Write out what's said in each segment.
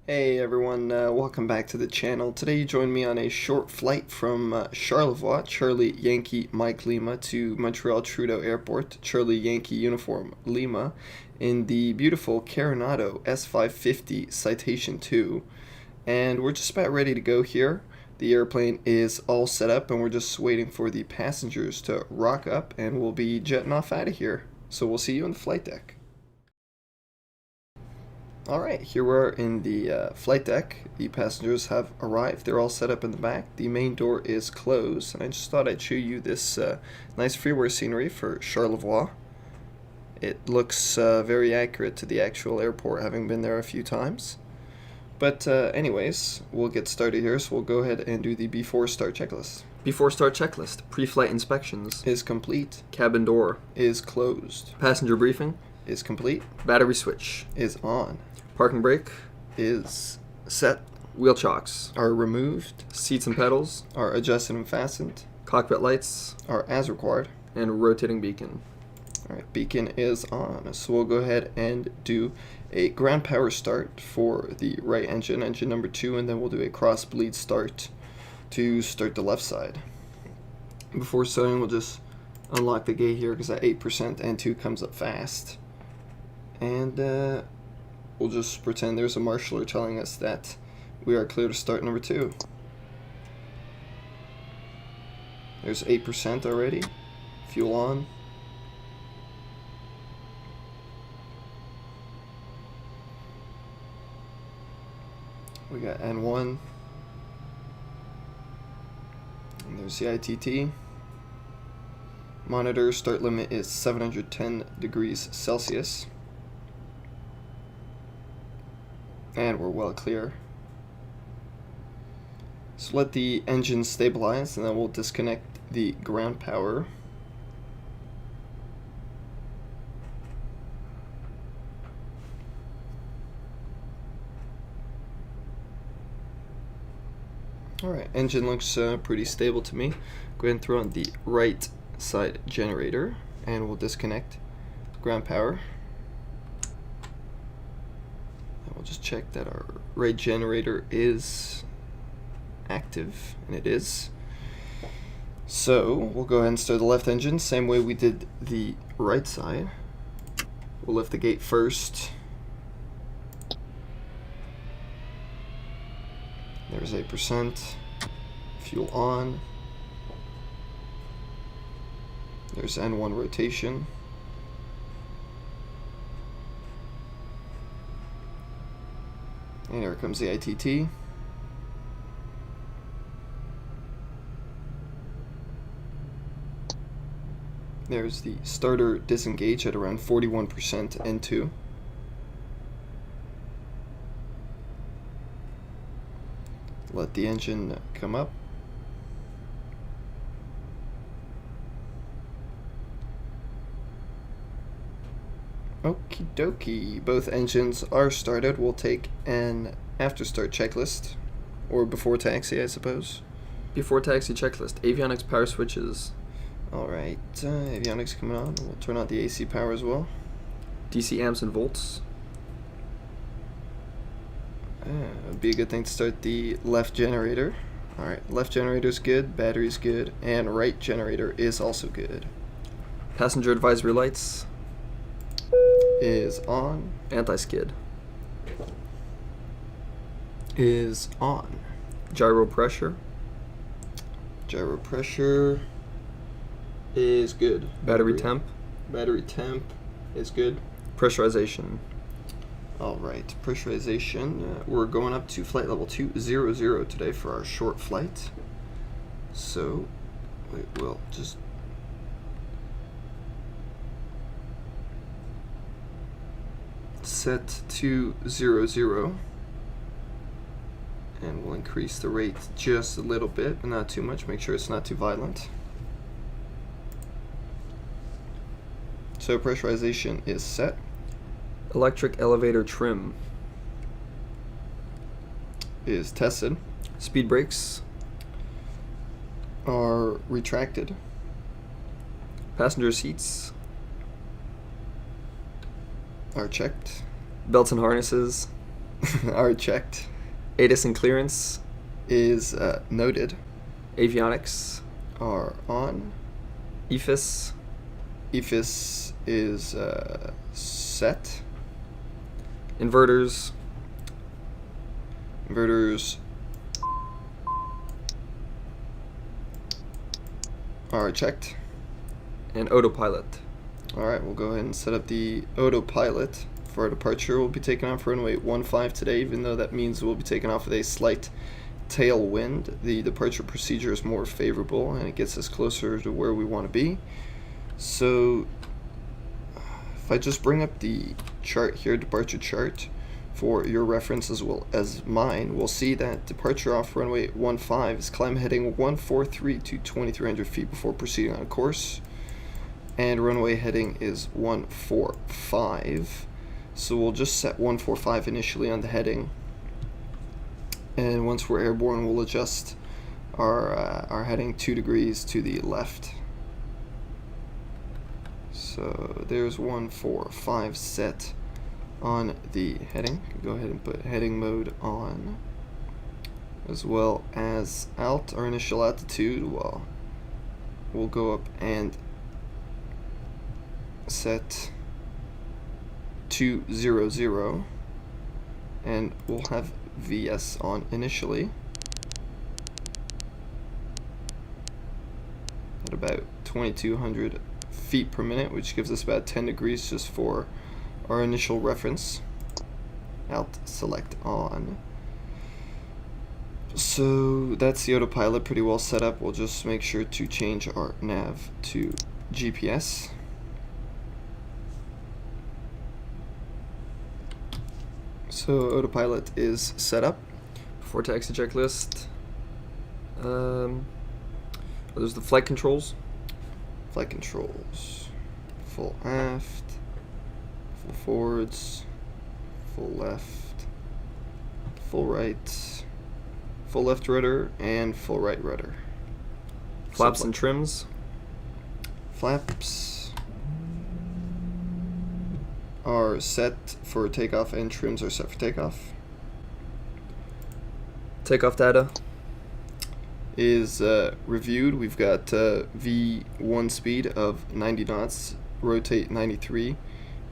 Hey everyone, welcome back to the channel. Today you join me on a short flight from Charlevoix, Charlie Yankee Mike Lima, to Montreal Trudeau Airport, Charlie Yankee Uniform Lima, in the beautiful Carenado S550 Citation II. And we're just about ready to go here. The airplane is all set up and we're just waiting for the passengers to rock up and we'll be jetting off out of here. So we'll see you on the flight deck. Alright, here we are in the flight deck. The passengers have arrived. They're all set up in the back. The main door is closed, and I just thought I'd show you this nice freeway scenery for Charlevoix. It looks very accurate to the actual airport, having been there a few times. But anyways, we'll get started here, so we'll go ahead and do the before start checklist. Before start checklist. Pre-flight inspections. Is complete. Cabin door. Is closed. Passenger briefing. Is complete. Battery switch. Is on. Parking brake. Is set. Wheel chocks. Are removed. Seats and pedals. Are adjusted and fastened. Cockpit lights. Are as required. And rotating beacon. Alright, beacon is on. So we'll go ahead and do a ground power start for the right engine, engine number 2, and then we'll do a cross bleed start to start the left side. Before starting, we'll just unlock the gate here because that 8% N2 comes up fast. And we'll just pretend there's a marshaller telling us that we are clear to start number 2. There's 8% already. Fuel on. We got N1. And there's the ITT. Monitor start limit is 710 degrees Celsius. And we're well clear. So let the engine stabilize and then we'll disconnect the ground power. Alright, engine looks pretty stable to me. Go ahead and throw on the right side generator and we'll disconnect ground power. And we'll just check that our right generator is active, and it is. So we'll go ahead and start the left engine, same way we did the right side. We'll lift the gate first. There's 8%. Fuel on. There's N1 rotation. And here comes the ITT. There's the starter disengage at around 41% N2. Let the engine come up. Okie dokie, both engines are started. We'll take an after start checklist, or before taxi, I suppose. Before taxi checklist. Avionics power switches. Alright, avionics coming on. We'll turn on the AC power as well. DC amps and volts. It'd be a good thing to start the left generator. Alright, left generator's good, battery's good, and right generator is also good. Passenger advisory lights. Is on. Anti-skid. Is on. Gyro pressure. Gyro pressure is good. Battery temp. Battery temp is good. Pressurization. Alright, pressurization. We're going up to flight level 200 today for our short flight. So we will just set to 00 and we'll increase the rate just a little bit, but not too much. Make sure it's not too violent. So pressurization is set. Electric elevator trim. Is tested. Speed brakes. Are retracted. Passenger seats. Are checked. Belts and harnesses. are checked. ATIS and clearance. Is noted. Avionics. Are on. EFIS. EFIS is set. Inverters. Inverters are checked. And autopilot. Alright, we'll go ahead and set up the autopilot for our departure. We'll be taking off runway 15 today, even though that means we'll be taking off with a slight tailwind. The departure procedure is more favorable and it gets us closer to where we want to be. So if I just bring up the chart here, departure chart, for your reference as well as mine, we'll see that departure off runway 15 is climb heading 143 to 2300 feet before proceeding on course, and runway heading is 145. So we'll just set 145 initially on the heading, and once we're airborne we'll adjust our heading 2 degrees to the left. So there's 145 set on the heading. Go ahead and put heading mode on, as well as alt, our initial altitude. Well, we'll go up and set 200, and we'll have VS on initially at about 2200 feet per minute, which gives us about 10 degrees just for our initial reference. Alt select on. So that's the autopilot pretty well set up. We'll just make sure to change our nav to GPS. So autopilot is set up. Before taxi checklist. There's the flight controls. Flight controls. Full aft. Full forwards, full left, full right, full left rudder, and full right rudder. Flaps and trims. Flaps are set for takeoff and trims are set for takeoff. Takeoff data is reviewed. We've got V1 speed of 90 knots, rotate 93.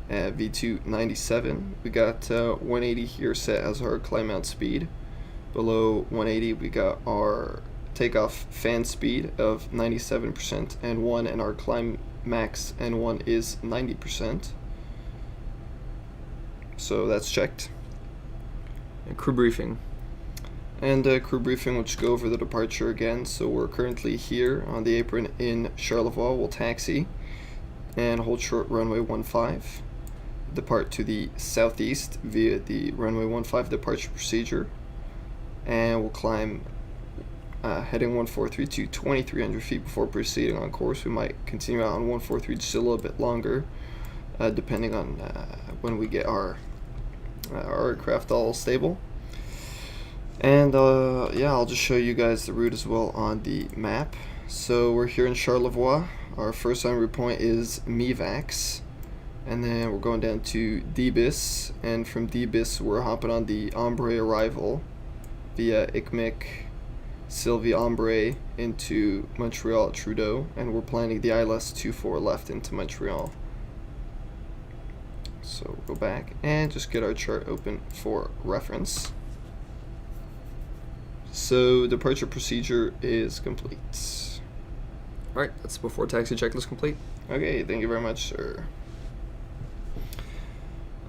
V2 97. We got 180 here set as our climb out speed. Below 180 we got our takeoff fan speed of 97% N1, and our climb max N1 is 90%. So that's checked. And crew briefing. And crew briefing, which go over the departure again. So we're currently here on the apron in Charlevoix. We'll taxi and hold short runway 15. Depart to the southeast via the runway 15 departure procedure, and we'll climb heading 143 to 2300 feet before proceeding on course. We might continue out on 143 just a little bit longer, depending on when we get our aircraft all stable. And yeah, I'll just show you guys the route as well on the map. So we're here in Charlevoix. Our first en route point is Mivax. And then we're going down to Debis, and from Debis we're hopping on the Ombre arrival via Ikmik, Sylvie Ombre into Montreal Trudeau, and we're planning the ILS 24 left into Montreal. So we'll go back and just get our chart open for reference. So departure procedure is complete. Alright, that's before taxi checklist complete. Okay, thank you very much, sir.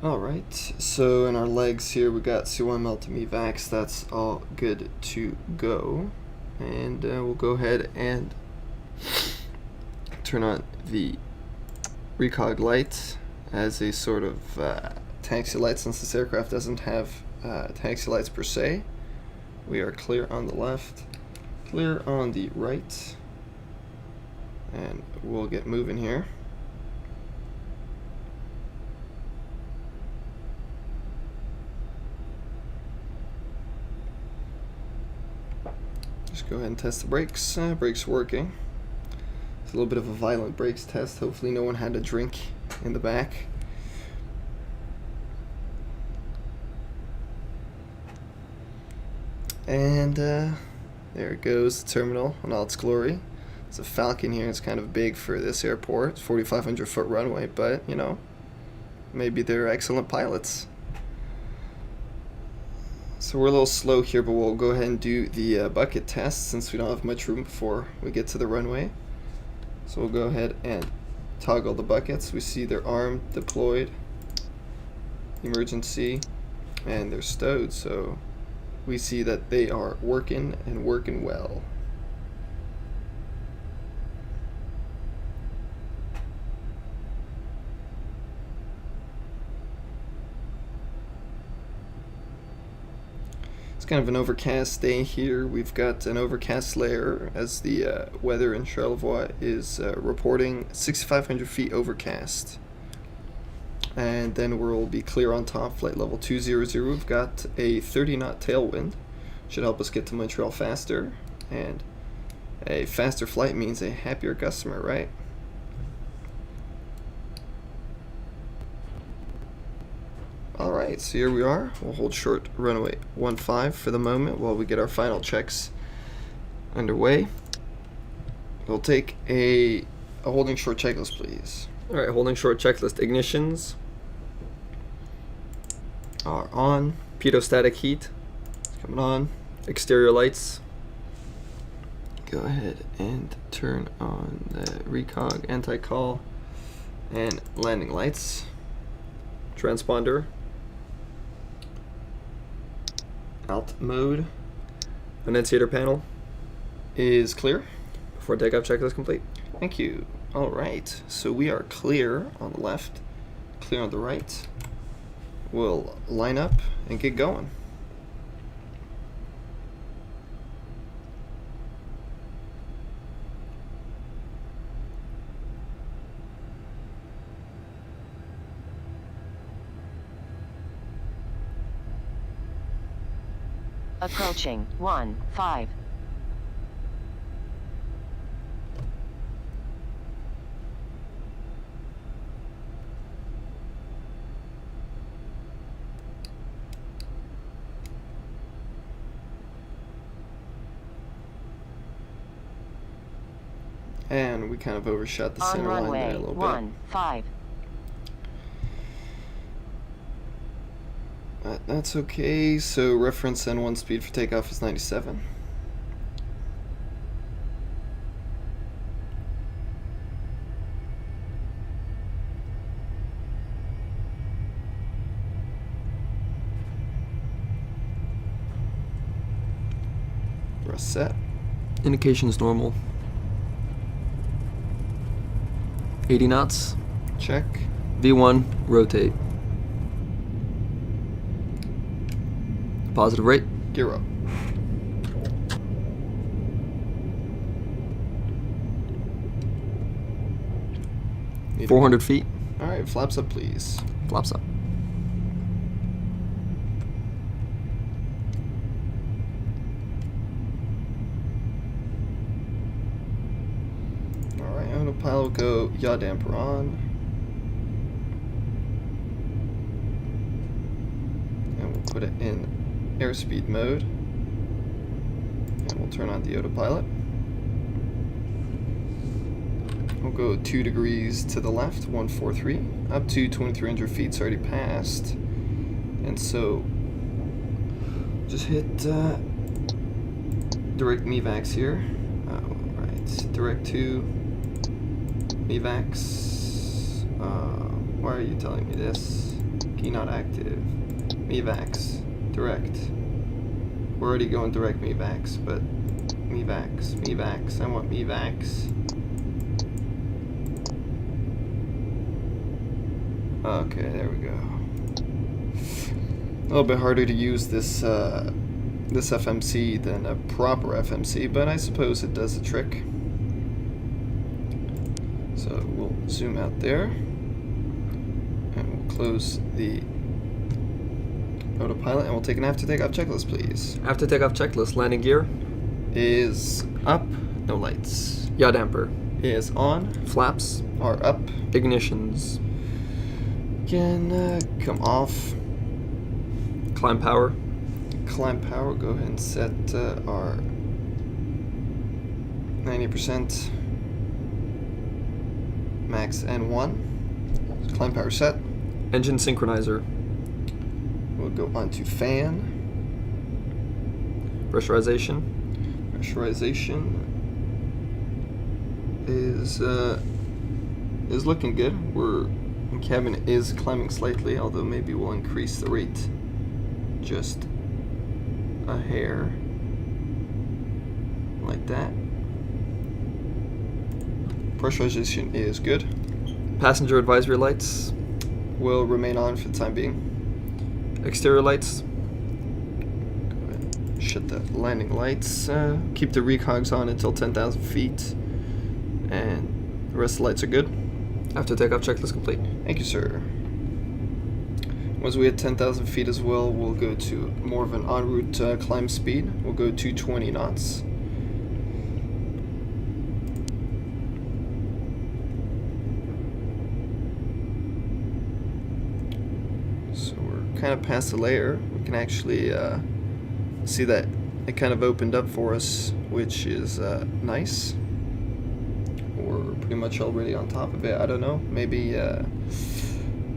Alright, so in our legs here we got CYML to Mivax. That's all good to go. And we'll go ahead and turn on the recog light as a sort of taxi light, since this aircraft doesn't have taxi lights per se. We are clear on the left, clear on the right, and we'll get moving here. Just go ahead and test the brakes. Brakes working. It's a little bit of a violent brakes test. Hopefully no one had a drink in the back. And there it goes, the terminal in all its glory. It's a Falcon here. It's kind of big for this airport. It's 4,500 foot runway, but you know, maybe they're excellent pilots. So we're a little slow here, but we'll go ahead and do the bucket test since we don't have much room before we get to the runway. So we'll go ahead and toggle the buckets. We see they're armed, deployed, emergency, and they're stowed. So we see that they are working and working well. It's kind of an overcast day here. We've got an overcast layer as the weather in Charlevoix is reporting 6,500 feet overcast. And then we'll be clear on top, flight level 200. We've got a 30 knot tailwind. Should help us get to Montreal faster. And a faster flight means a happier customer, right? Alright, so here we are. We'll hold short runway 15 for the moment while we get our final checks underway. We'll take a holding short checklist, please. Alright, holding short checklist. Ignitions Are on. pitot-static heat, It's coming on. exterior lights, Go ahead and turn on the recog, anti-call, and landing lights. transponder, Alt mode annunciator panel. is clear. Before takeoff checklist complete. Thank you. Alright, so we are clear on the left, clear on the right. We'll line up and get going. Approaching 15. And we kind of overshot the On center line there runway a little bit. 15. That's okay. So reference N1 speed for takeoff is 97. Rest set. Indications normal. 80 knots. Check. V1, rotate. Positive rate. Gear up. Need 400 feet. Alright, flaps up please. Flaps up. Alright, autopilot will go yaw damper on. And we'll put it in airspeed mode. And we'll turn on the autopilot. We'll go 2 degrees to the left, 143. Up to 2,300 feet, it's already passed. And so, just hit direct MEVAX here. Alright, direct to MEVAX. Why are you telling me this? Key not active. MEVAX, direct. We're already going direct MEVAX, but MEVAX, I want MEVAX. Okay, there we go. A little bit harder to use this this FMC than a proper FMC, but I suppose it does the trick. So we'll zoom out there, and we'll close the autopilot, and we'll take an after takeoff checklist, please. After takeoff checklist. Landing gear. Is up, no lights. Yaw damper. Is on, Flaps. are up. Ignitions. Can come off. Climb power. climb power, go ahead and set our 90% max N1. So climb power set. Engine synchronizer. We'll go on to fan. Pressurization. Pressurization is looking good. The cabin is climbing slightly, although maybe we'll increase the rate just a hair, like that. Pressurization is good. Passenger advisory lights. Will remain on for the time being. Exterior lights. Shut the landing lights. Keep the recogs on until 10,000 feet. And the rest of the lights are good. After takeoff checklist complete. Thank you, sir. Once we hit 10,000 feet as well, we'll go to more of an en route climb speed. We'll go to 20 knots. So we're kind of past the layer. We can actually see that it kind of opened up for us, which is nice. We're pretty much already on top of it. I don't know. Maybe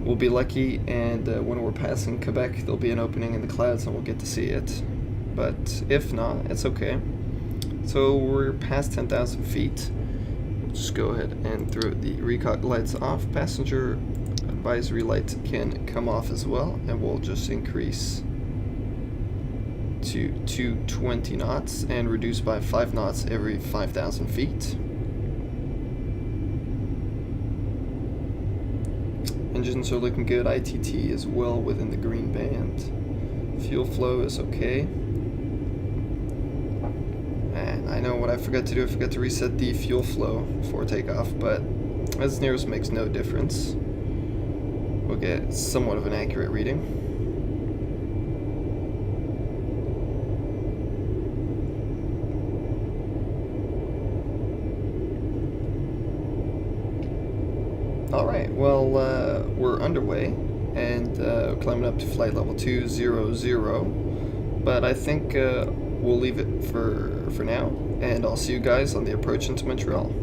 we'll be lucky, and when we're passing Quebec, there'll be an opening in the clouds, and we'll get to see it. But if not, it's okay. So we're past 10,000 feet. We'll just go ahead and throw the recog lights off. Passenger advisory light can come off as well, and we'll just increase to 220 knots and reduce by 5 knots every 5,000 feet. Engines are looking good. ITT is well within the green band. Fuel flow is okay. And I know what I forgot to do. I forgot to reset the fuel flow before takeoff, but as near as makes no difference. We'll get somewhat of an accurate reading. Alright, well, we're underway and climbing up to flight level 200, but I think we'll leave it for now, and I'll see you guys on the approach into Montreal.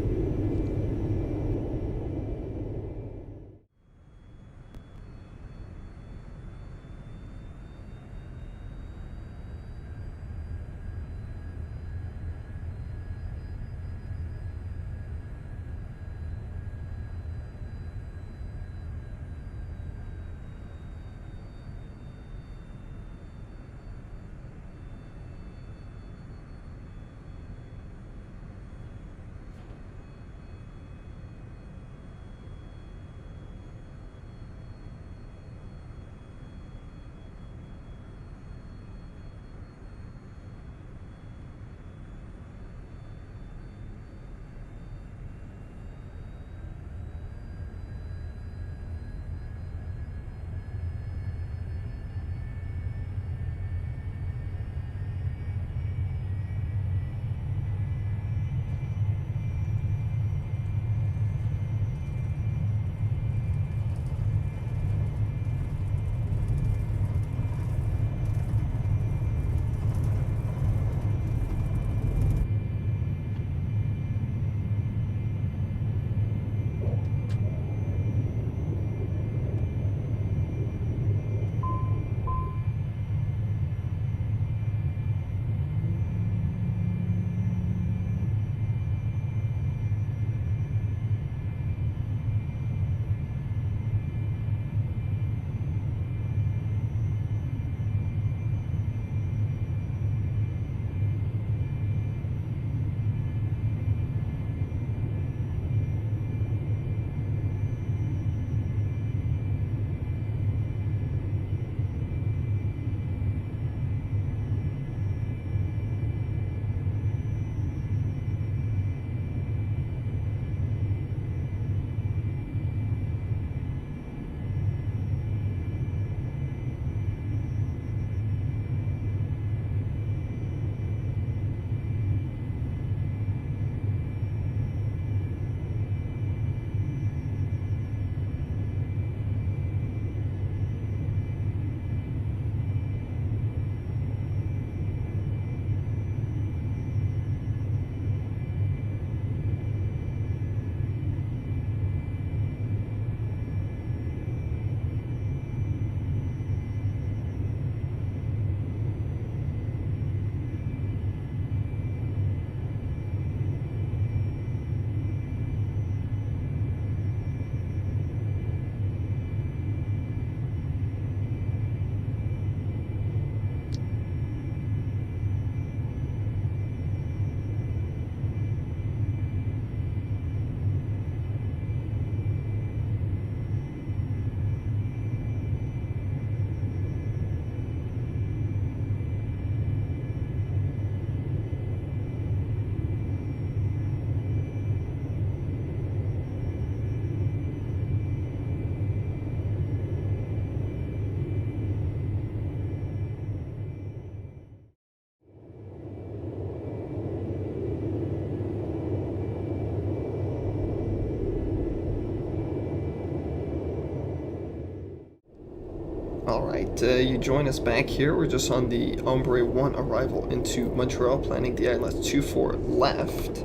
Alright, you join us back here. We're just on the Ombre 1 arrival into Montreal, planning the ILS 24 left.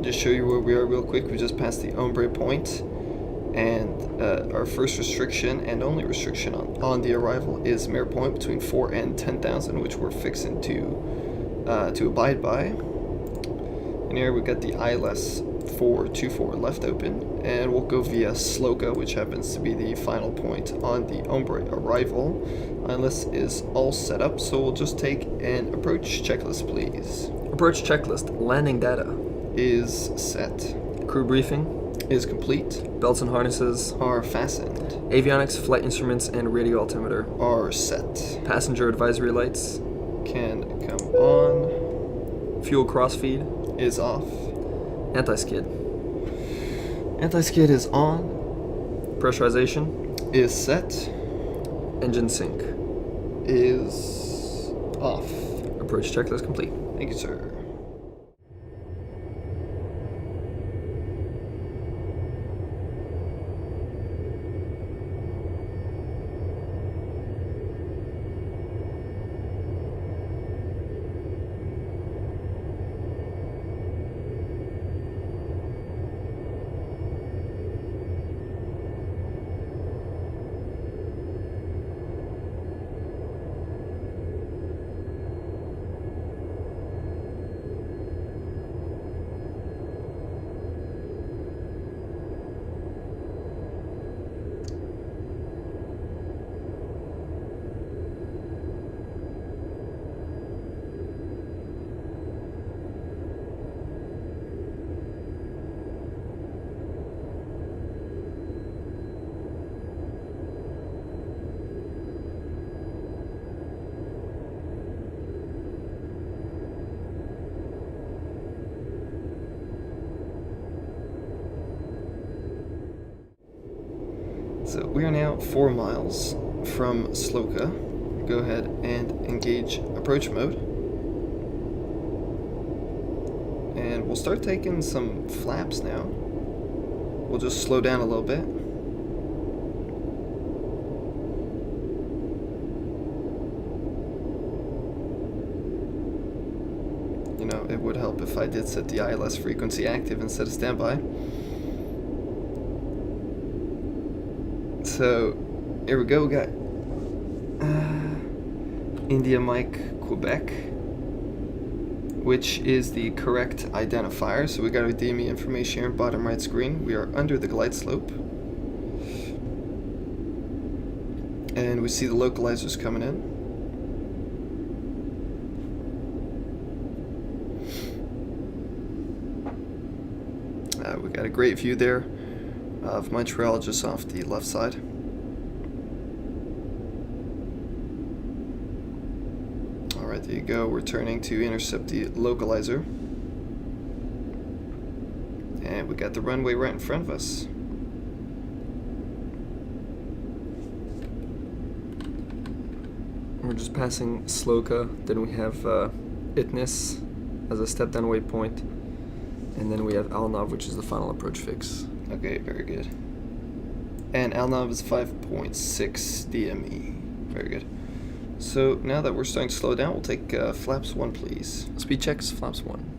Just show you where we are real quick. We just passed the Ombre point, and our first restriction and only restriction on the arrival is mare point between 4 and 10,000, which we're fixing to abide by. And here we got the ILS 424 left open, and we'll go via Sloka, which happens to be the final point on the Ombre arrival. ILS is all set up, so we'll just take an approach checklist, please. Approach checklist. Landing data. Is set. Crew briefing. Is complete. Belts and harnesses. Are fastened. Avionics, flight instruments, and radio altimeter. Are set. Passenger advisory lights. Can come on. Fuel crossfeed. Is off. Anti-skid. Anti-skid is on. Pressurization. Is set. Engine sync. Is off. Approach checklist complete. Thank you, sir. So we are now 4 miles from Sloka. Go ahead and engage approach mode. And we'll start taking some flaps now. We'll just slow down a little bit. You know, it would help if I did set the ILS frequency active instead of standby. So, here we go. We got India Mike Quebec, which is the correct identifier. So we got our DME information here, bottom right screen. We are under the glide slope, and we see the localizers coming in. We got a great view there of Montreal just off the left side. Alright, there you go. We're turning to intercept the localizer. And we got the runway right in front of us. We're just passing Sloka, then we have Itnis as a step down waypoint, and then we have Alnov, which is the final approach fix. Okay, very good. And Alnov is 5.6 DME. Very good. So now that we're starting to slow down, we'll take flaps 1, please. Speed checks, flaps 1.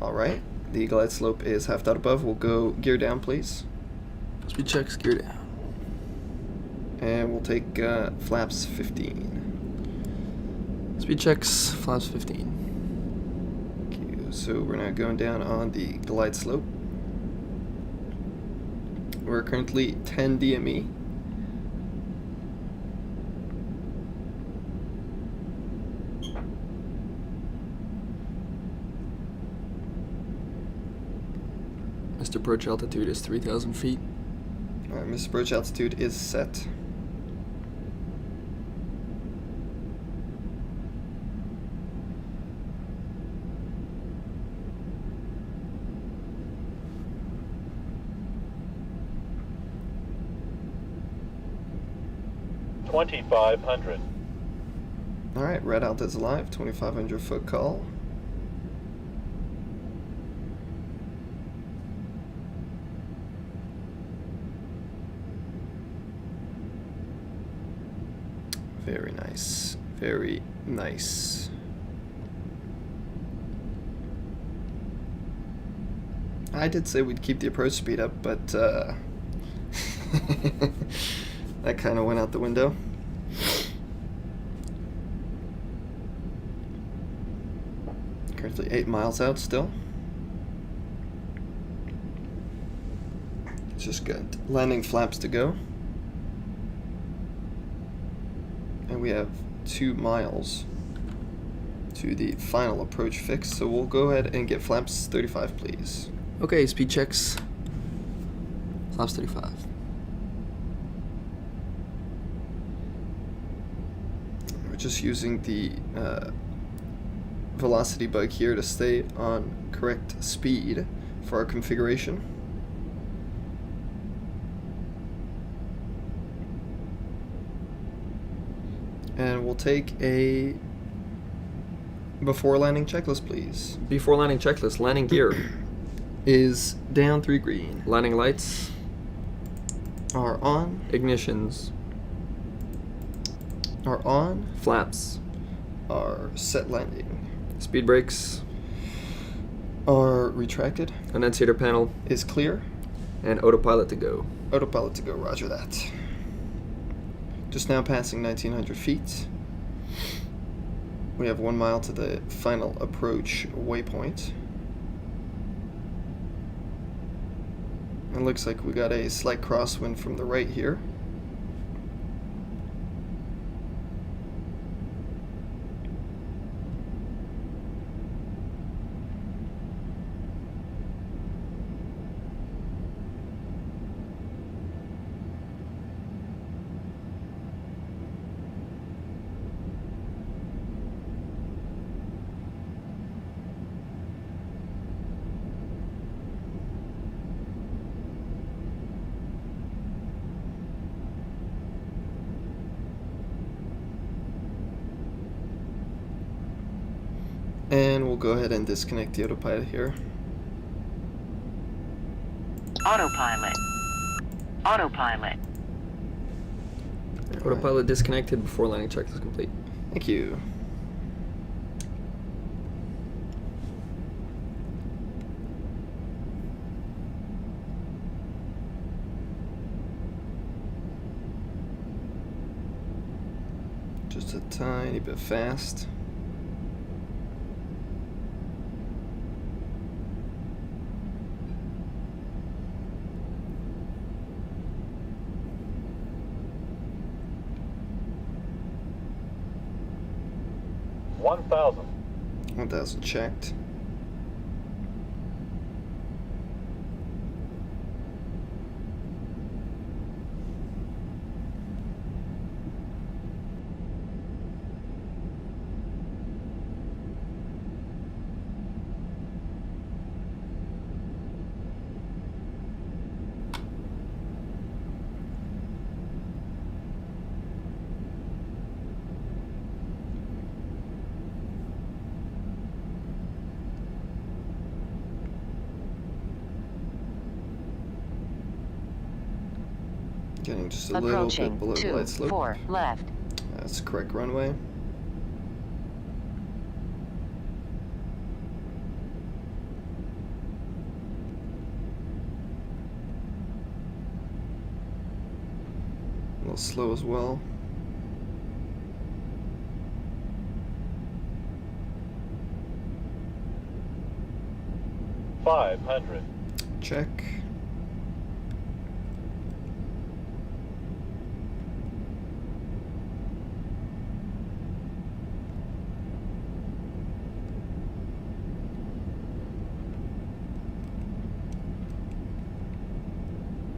Alright, the glide slope is half dot above. We'll go gear down, please. Speed checks, gear down. And we'll take flaps 15. Speed checks, flaps 15. Okay, so we're now going down on the glide slope. We're currently 10 DME. Mr. Approach altitude is 3,000 feet. Alright, Mr. Approach altitude is set. $2,500. Alright, red alt is live, 2,500 foot call. Very nice, very nice. I did say we'd keep the approach speed up, but that kind of went out the window. Currently 8 miles out still. Just got landing flaps to go. And we have 2 miles to the final approach fix, so we'll go ahead and get flaps 35, please. Okay, speed checks, flaps 35. We're just using the velocity bug here to stay on correct speed for our configuration. And we'll take a before landing checklist, please. Before landing checklist, landing gear. Is down 3 green. Landing lights, Are on. ignitions, Are on. flaps, Are set landing. speed brakes, Are retracted. annunciator panel, Is clear. and autopilot to go. Autopilot to go, roger that. Just now passing 1,900 feet. We have 1 mile to the final approach waypoint. It looks like we got a slight crosswind from the right here. And we'll go ahead and disconnect the autopilot here. Autopilot. Autopilot. Autopilot disconnected before landing checklist complete. Thank you. Just a tiny bit fast. $1,000. 1,000 checked. Getting just a little bit Approaching below the light slope. 4 left. That's the correct runway. little slow as well. $500. Check.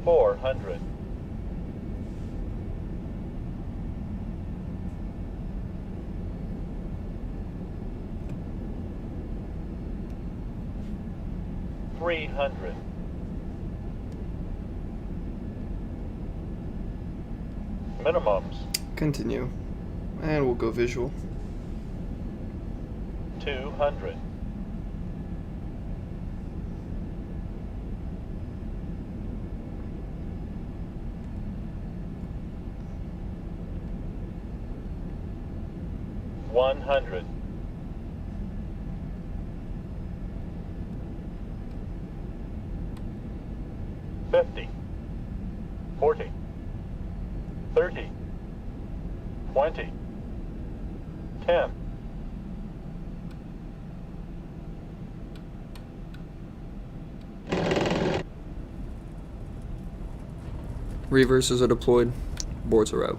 $400. $300. Minimums. Continue. And we'll go visual. 200. $100. 50. 40. 30. 20. 10. Reversers are deployed. Boards are out.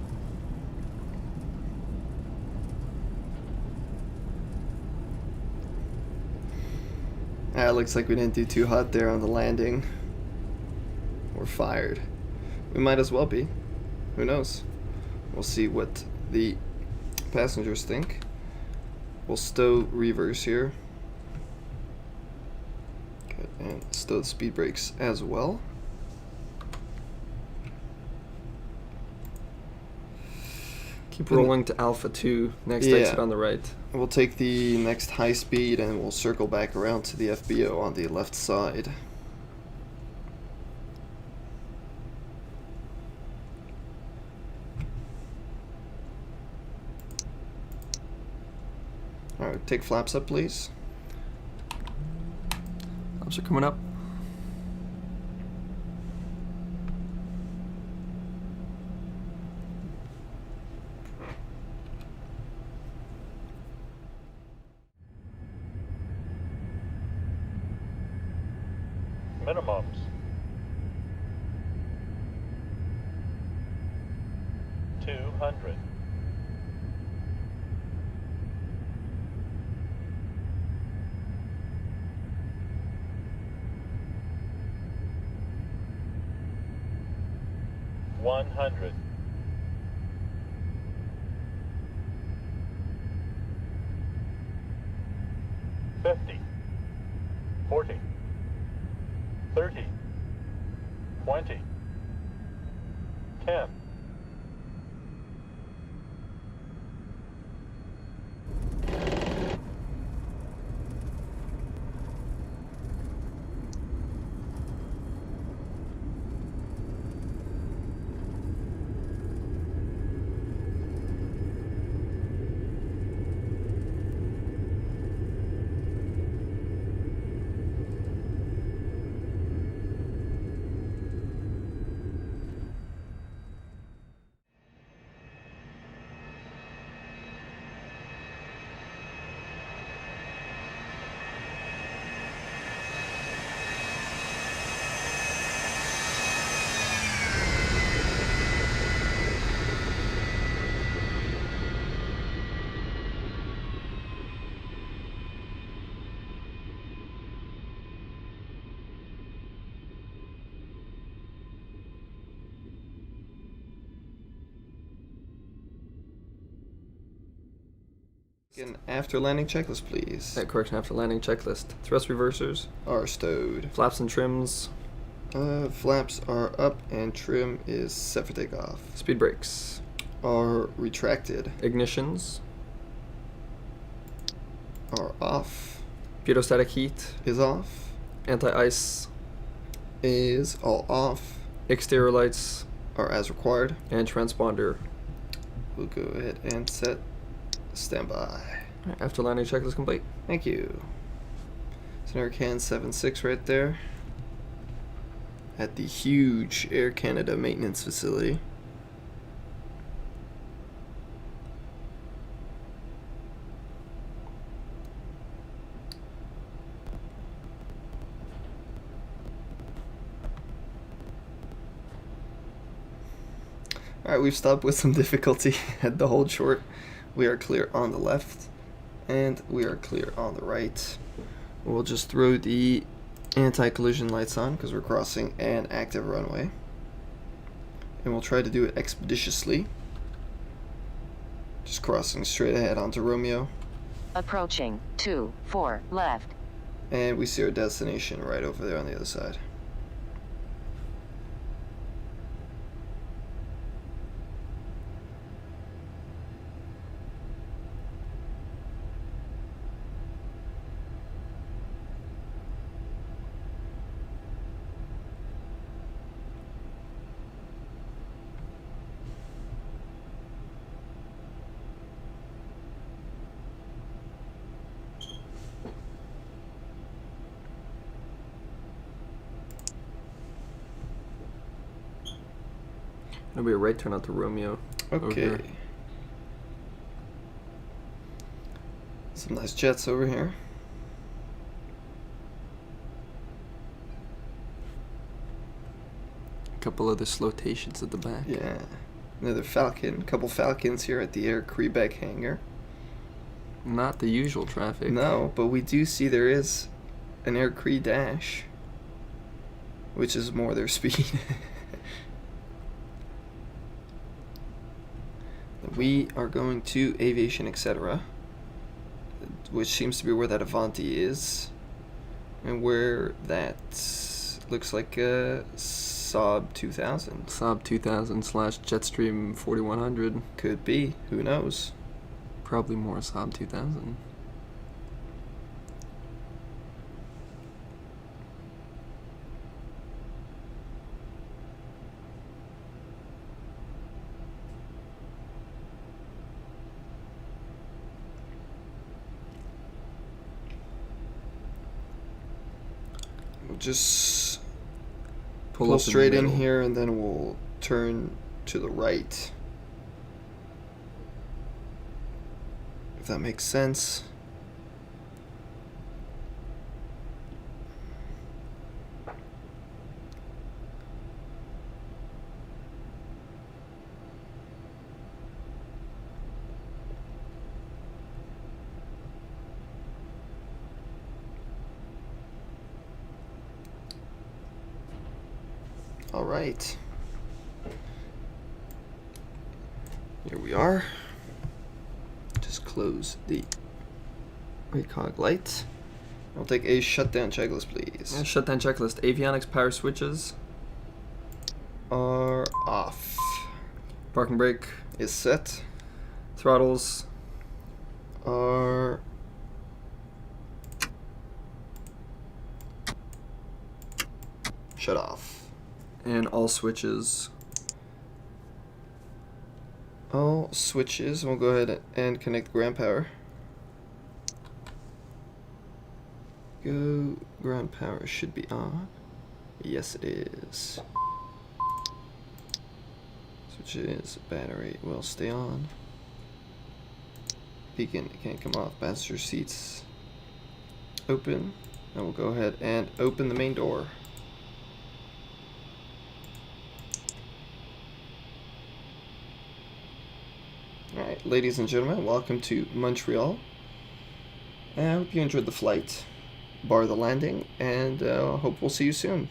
Looks like we didn't do too hot there on the landing. We're fired. We might as well be. Who knows? We'll see what the passengers think. We'll stow reverse here. Okay, and stow the speed brakes as well. Keep rolling to Alpha 2, next Yeah. exit on the right. We'll take the next high speed and we'll circle back around to the FBO on the left side. Alright, take flaps up, please. Flaps are coming up. Minimums. 200. $100. 50. 40. 30. 20. 10. An after landing checklist, please. Correction after landing checklist. Thrust reversers. Are stowed. Flaps and trims. Flaps are up and trim is set for takeoff. Speed brakes. Are retracted. Ignitions. Are off. Pitot-static heat. Is off. Anti-ice. Is all off. Exterior lights. Are as required. And transponder. We'll go ahead and set standby. After landing checklist complete. Thank you. It's an Air Can 76 right there at the huge Air Canada maintenance facility. Alright, we've stopped with some difficulty at the hold short. We are clear on the left, and we are clear on the right. We'll just throw the anti-collision lights on because we're crossing an active runway. And we'll try to do it expeditiously. Just crossing straight ahead onto Romeo. Approaching 24 left. And we see our destination right over there on the other side. It'll be a right turn onto Romeo. Okay. Over. Some nice jets over here. A couple other flotations at the back. Yeah. Another Falcon. Couple Falcons here at the Air Quebec hangar. Not the usual traffic. No, but we do see there is an Air Cree dash, which is more their speed. We are going to Aviation Etc., which seems to be where that Avanti is, and where that looks like a Saab 2000. Saab 2000 / Jetstream 4100. Could be. Who knows? Probably more Saab 2000. We'll just Pull pull up straight the in middle. here, and then we'll turn to the right. If that makes sense. All right. Here we are. Just close the recog light. I'll take a shutdown checklist, please. Shutdown checklist. Avionics power switches. Are off. Parking brake. Is set. Throttles. Are shut off. And all switches. All switches. We'll go ahead and connect ground power. Go. Ground power should be on. Yes, it is. Switches. Battery will stay on. Beacon can't come off. Passenger seats open. And we'll go ahead and open the main door. Alright, ladies and gentlemen, welcome to Montreal. I hope you enjoyed the flight, bar the landing, and hope we'll see you soon.